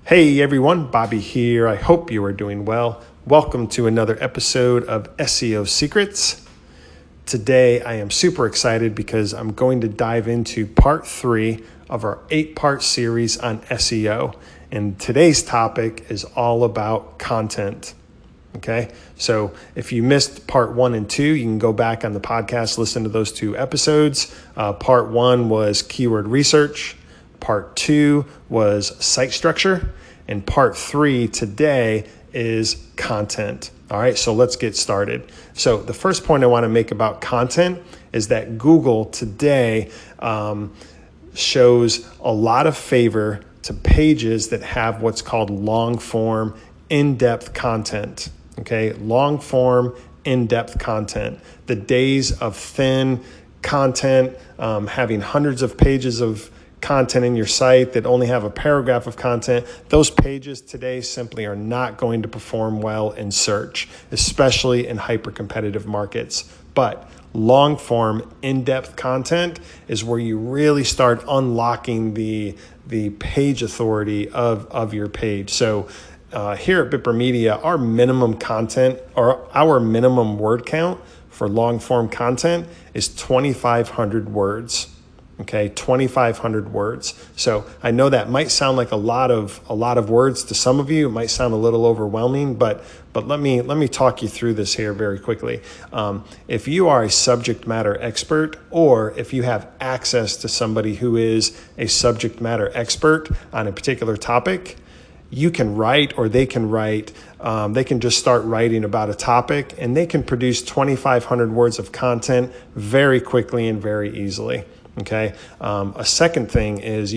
Hey everyone, Bobby here. I hope you are doing well. Welcome to another episode of SEO Secrets. Today I am super excited because I'm going to dive into part 3 of our 8-part series on SEO. And today's topic is all about content. Okay, so if you missed part 1 and 2, you can go back on the podcast, listen to those 2 episodes. Part 1 was keyword research. Part 2 was site structure. And part 3 today is content. All right, so let's get started. So the first point I want to make about content is that Google today shows a lot of favor to pages that have what's called long form, in-depth content. Okay, long form, in-depth content. The days of thin content, having hundreds of pages of content in your site that only have a paragraph of content, those pages today simply are not going to perform well in search, especially in hyper-competitive markets. But long form, in-depth content is where you really start unlocking the page authority of your page. So here at Bipper Media, our minimum content or our minimum word count for long form content is 2,500 words. Okay, 2,500 words. So I know that might sound like a lot of words to some of you. It might sound a little overwhelming, but let me talk you through this here very quickly. If you are a subject matter expert, or if you have access to somebody who is a subject matter expert on a particular topic, you can write, or they can write. They can just start writing about a topic, and they can produce 2,500 words of content very quickly and very easily. Okay. A second thing is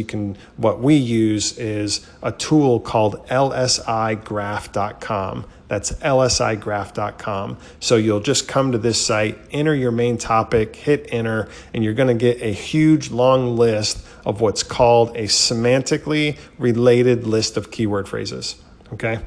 what we use is a tool called lsigraph.com. That's lsigraph.com. So you'll just come to this site, enter your main topic, hit enter, and you're going to get a huge long list of what's called a semantically related list of keyword phrases. Okay.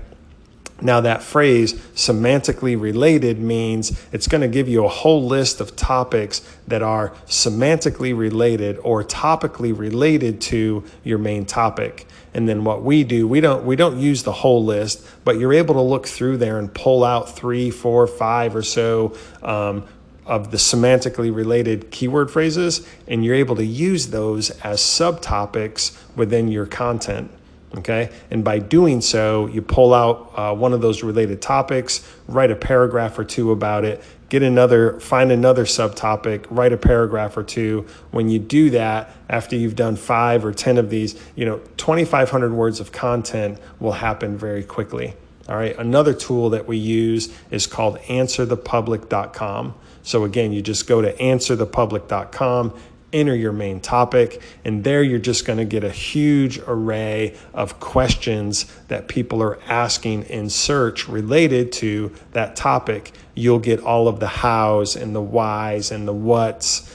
Now that phrase, semantically related, means it's going to give you a whole list of topics that are semantically related or topically related to your main topic. And then what we do, we don't use the whole list, but you're able to look through there and pull out 3, 4, 5 or so of the semantically related keyword phrases, and you're able to use those as subtopics within your content. Okay, and by doing so, you pull out one of those related topics, write a paragraph or 2 about it, find another subtopic, write a paragraph or 2. When you do that, after you've done 5 or 10 of these, 2,500 words of content will happen very quickly. All right, another tool that we use is called answerthepublic.com. So again, you just go to answerthepublic.com, enter your main topic, and there you're just going to get a huge array of questions that people are asking in search related to that topic. You'll get all of the hows and the whys and the whats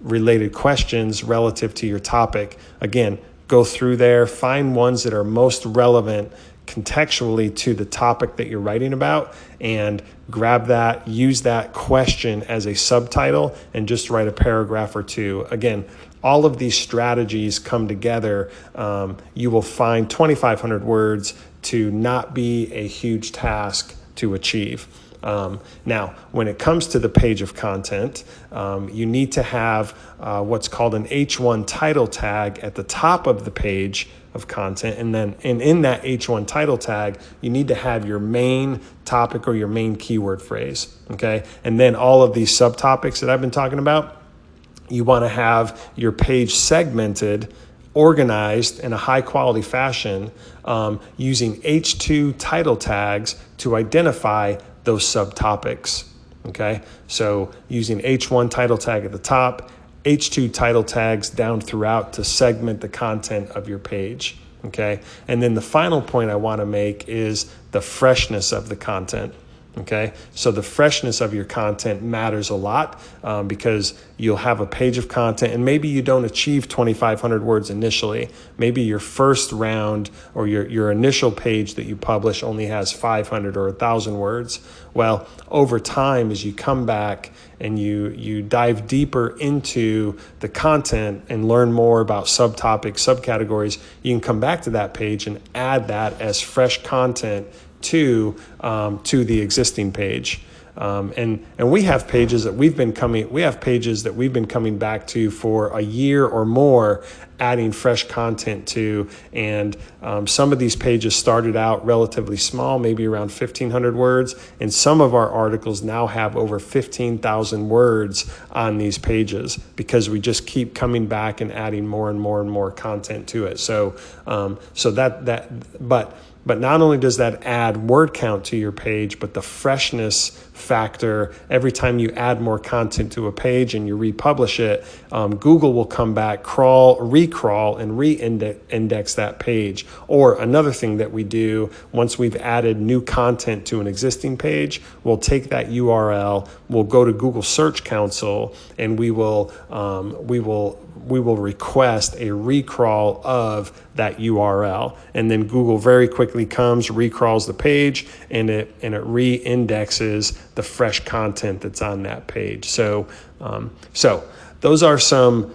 related questions relative to your topic. Again, go through there, find ones that are most relevant contextually to the topic that you're writing about, and grab that, use that question as a subtitle, and just write a paragraph or 2. Again, all of these strategies come together. You will find 2,500 words to not be a huge task to achieve. Now, when it comes to the page of content, you need to have what's called an H1 title tag at the top of the page of content, and in that H1 title tag, you need to have your main topic or your main keyword phrase. Okay, and then all of these subtopics that I've been talking about, you want to have your page segmented, organized in a high quality fashion, using H2 title tags to identify those subtopics. Okay, so using H1 title tag at the top, H2 title tags down throughout to segment the content of your page. Okay, and then the final point I want to make is the freshness of the content. Okay, so the freshness of your content matters a lot because you'll have a page of content and maybe you don't achieve 2,500 words initially. Maybe your first round or your initial page that you publish only has 500 or 1,000 words. Well, over time, as you come back and you dive deeper into the content and learn more about subtopics, subcategories, you can come back to that page and add that as fresh content to the existing page. And we have pages that we've been coming back to for a year or more, adding fresh content to. And some of these pages started out relatively small, maybe around 1,500 words. And some of our articles now have over 15,000 words on these pages because we just keep coming back and adding more and more and more content to it. But not only does that add word count to your page, but the freshness factor, every time you add more content to a page and you republish it, Google will come back, recrawl, and re-index that page. Or another thing that we do, once we've added new content to an existing page, we'll take that URL, we'll go to Google Search Console, and we will request a recrawl of that URL, and then Google very quickly recrawls the page, and it re-indexes the fresh content that's on that page. So those are some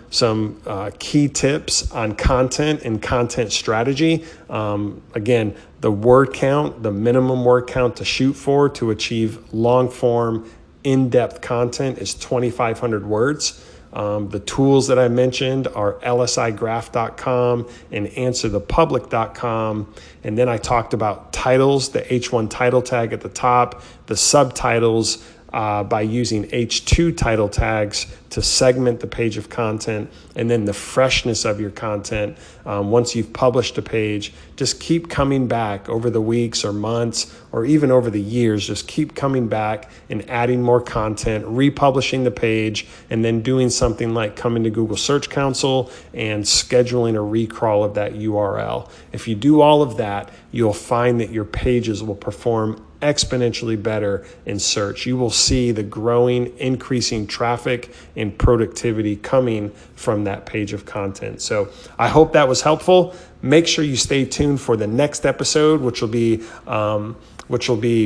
key tips on content and content strategy. Again, the word count, the minimum word count to shoot for to achieve long form, in-depth content is 2,500 words. The tools that I mentioned are lsigraph.com and answerthepublic.com. And then I talked about titles, the H1 title tag at the top, the subtitles by using H2 title tags to segment the page of content, and then the freshness of your content. Once you've published a page, just keep coming back over the weeks or months or even over the years. Just keep coming back and adding more content, republishing the page, and then doing something like coming to Google Search Console and scheduling a recrawl of that URL. If you do all of that, you'll find that your pages will perform exponentially better in search. You will see the growing, increasing traffic and productivity coming from that page of content. So I hope that was helpful. Make sure you stay tuned for the next episode, which will be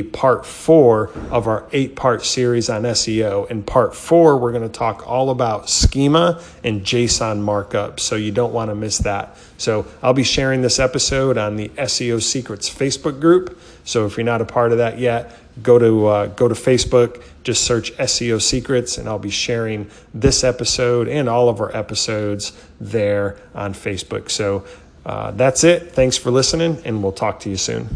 part 4 of our 8-part series on SEO. In part 4, we're going to talk all about schema and JSON markup, so you don't want to miss that. So I'll be sharing this episode on the SEO Secrets Facebook group. So if you're not a part of that yet, go to Facebook, just search SEO Secrets, and I'll be sharing this episode and all of our episodes there on Facebook. So that's it. Thanks for listening, and we'll talk to you soon.